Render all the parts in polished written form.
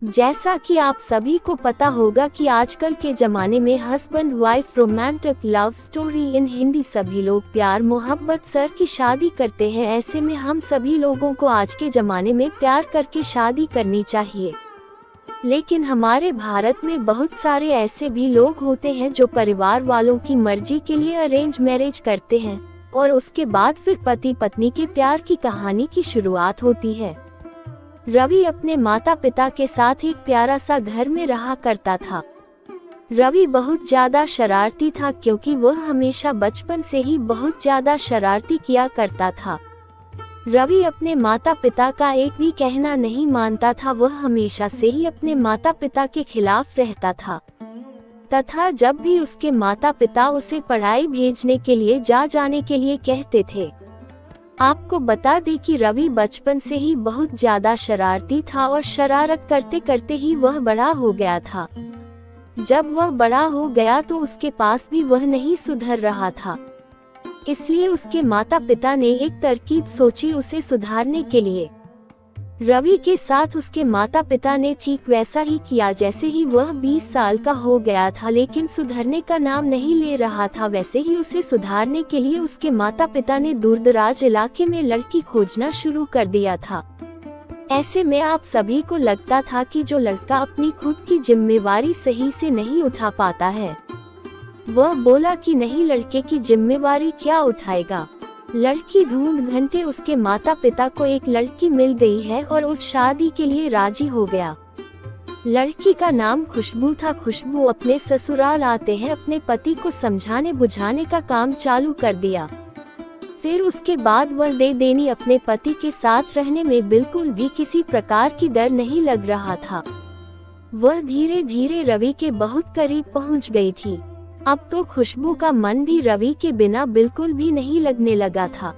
जैसा कि आप सभी को पता होगा कि आजकल के जमाने में husband wife romantic love story in Hindi सभी लोग प्यार मोहब्बत सर की शादी करते हैं। ऐसे में हम सभी लोगों को आज के जमाने में प्यार करके शादी करनी चाहिए। लेकिन हमारे भारत में बहुत सारे ऐसे भी लोग होते हैं जो परिवार वालों की मर्जी के लिए अरेंज मैरिज करते हैं और उसके बाद फिर पति पत्नी के प्यार की कहानी की शुरुआत होती है। रवि अपने माता पिता के साथ एक प्यारा सा घर में रहा करता था। रवि बहुत ज्यादा शरारती था क्योंकि वह हमेशा बचपन से ही बहुत ज्यादा शरारती किया करता था। रवि अपने माता पिता का एक भी कहना नहीं मानता था। वह हमेशा से ही अपने माता पिता के खिलाफ रहता था तथा जब भी उसके माता पिता उसे पढ़ाई भेजने के लिए जाने के लिए कहते थे। आपको बता दें कि रवि बचपन से ही बहुत ज्यादा शरारती था और शरारत करते करते ही वह बड़ा हो गया था। जब वह बड़ा हो गया तो उसके पास भी वह नहीं सुधर रहा था। इसलिए उसके माता पिता ने एक तरकीब सोची उसे सुधारने के लिए। रवि के साथ उसके माता पिता ने ठीक वैसा ही किया जैसे ही वह 20 साल का हो गया था, लेकिन सुधरने का नाम नहीं ले रहा था। वैसे ही उसे सुधारने के लिए उसके माता पिता ने दूरदराज इलाके में लड़की खोजना शुरू कर दिया था। ऐसे में आप सभी को लगता था कि जो लड़का अपनी खुद की जिम्मेवारी सही से नहीं उठा पाता है, वह बोला कि नहीं, लड़के की जिम्मेवारी क्या उठाएगा। लड़की ढूंढ घंटे उसके माता पिता को एक लड़की मिल गई है और उस शादी के लिए राजी हो गया। लड़की का नाम खुशबू था। खुशबू अपने ससुराल आते हैं अपने पति को समझाने बुझाने का काम चालू कर दिया। फिर उसके बाद वह दे देनी अपने पति के साथ रहने में बिल्कुल भी किसी प्रकार की डर नहीं लग रहा था। वह धीरे धीरे रवि के बहुत करीब पहुंच गई थी। अब तो खुशबू का मन भी रवि के बिना बिल्कुल भी नहीं लगने लगा था।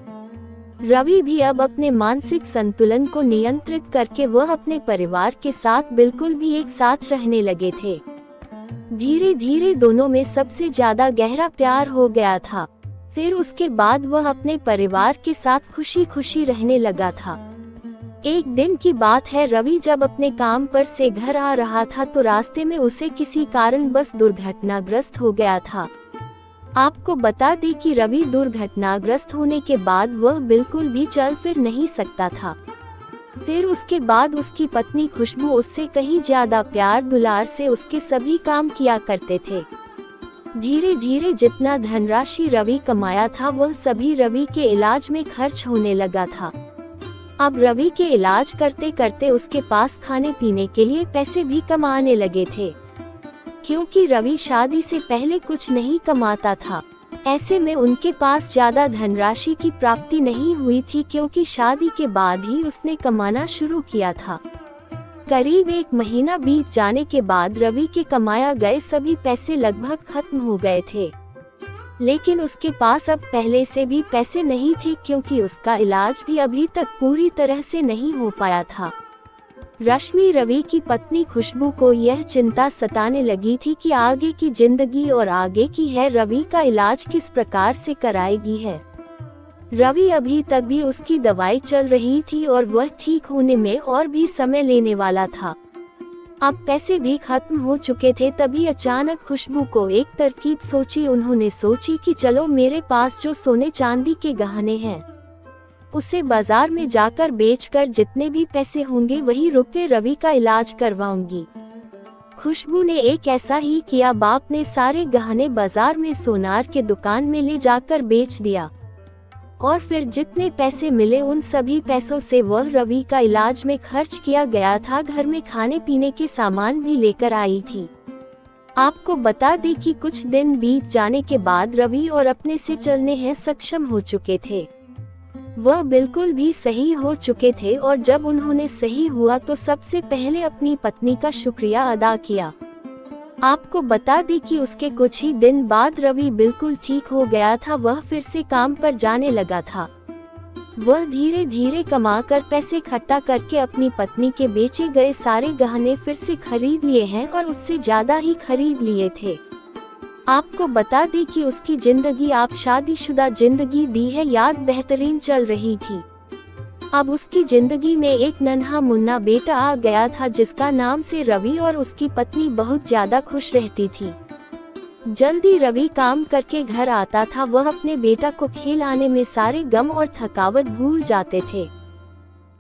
रवि भी अब अपने मानसिक संतुलन को नियंत्रित करके वह अपने परिवार के साथ बिल्कुल भी एक साथ रहने लगे थे। धीरे धीरे दोनों में सबसे ज्यादा गहरा प्यार हो गया था। फिर उसके बाद वह अपने परिवार के साथ खुशी खुशी रहने लगा था। एक दिन की बात है, रवि जब अपने काम पर से घर आ रहा था तो रास्ते में उसे किसी कारण बस दुर्घटनाग्रस्त हो गया था। आपको बता दें कि रवि दुर्घटनाग्रस्त होने के बाद वह बिल्कुल भी चल फिर नहीं सकता था। फिर उसके बाद उसकी पत्नी खुशबू उससे कहीं ज्यादा प्यार दुलार से उसके सभी काम किया करते थे। धीरे धीरे जितना धनराशि रवि कमाया था वह सभी रवि के इलाज में खर्च होने लगा था। अब रवि के इलाज करते करते उसके पास खाने पीने के लिए पैसे भी कमाने लगे थे, क्योंकि रवि शादी से पहले कुछ नहीं कमाता था। ऐसे में उनके पास ज्यादा धनराशि की प्राप्ति नहीं हुई थी, क्योंकि शादी के बाद ही उसने कमाना शुरू किया था। करीब 1 महीना बीत जाने के बाद रवि के कमाया गए सभी पैसे लगभग खत्म हो गए थे। लेकिन उसके पास अब पहले से भी पैसे नहीं थे, क्योंकि उसका इलाज भी अभी तक पूरी तरह से नहीं हो पाया था। रश्मि रवि की पत्नी खुशबू को यह चिंता सताने लगी थी कि आगे की जिंदगी और आगे की है रवि का इलाज किस प्रकार से कराएगी है। रवि अभी तक भी उसकी दवाई चल रही थी और वह ठीक होने में और भी समय लेने वाला था। अब पैसे भी खत्म हो चुके थे। तभी अचानक खुशबू को एक तरकीब सोची। उन्होंने सोची कि चलो मेरे पास जो सोने चांदी के गहने हैं उसे बाजार में जाकर बेचकर जितने भी पैसे होंगे वही रुपए रवि का इलाज करवाऊंगी। खुशबू ने एक ऐसा ही किया। बाप ने सारे गहने बाजार में सोनार के दुकान में ले जाकर बेच दिया और फिर जितने पैसे मिले उन सभी पैसों से वह रवि का इलाज में खर्च किया गया था। घर में खाने पीने के सामान भी लेकर आई थी। आपको बता दें कि कुछ दिन बीत जाने के बाद रवि और अपने से चलने हैं सक्षम हो चुके थे। वह बिल्कुल भी सही हो चुके थे और जब उन्होंने सही हुआ तो सबसे पहले अपनी पत्नी का शुक्रिया अदा किया। आपको बता दें कि उसके कुछ ही दिन बाद रवि बिल्कुल ठीक हो गया था। वह फिर से काम पर जाने लगा था। वह धीरे धीरे कमाकर पैसे इकट्ठा करके अपनी पत्नी के बेचे गए सारे गहने फिर से खरीद लिए हैं और उससे ज्यादा ही खरीद लिए थे। आपको बता दें कि उसकी जिंदगी आप शादीशुदा जिंदगी दी है याद बेहतरीन चल रही थी। अब उसकी जिंदगी में एक नन्हा मुन्ना बेटा आ गया था जिसका नाम से रवि, और उसकी पत्नी बहुत ज्यादा खुश रहती थी। जल्दी रवि काम करके घर आता था, वह अपने बेटा को खिलाने में सारे गम और थकावट भूल जाते थे।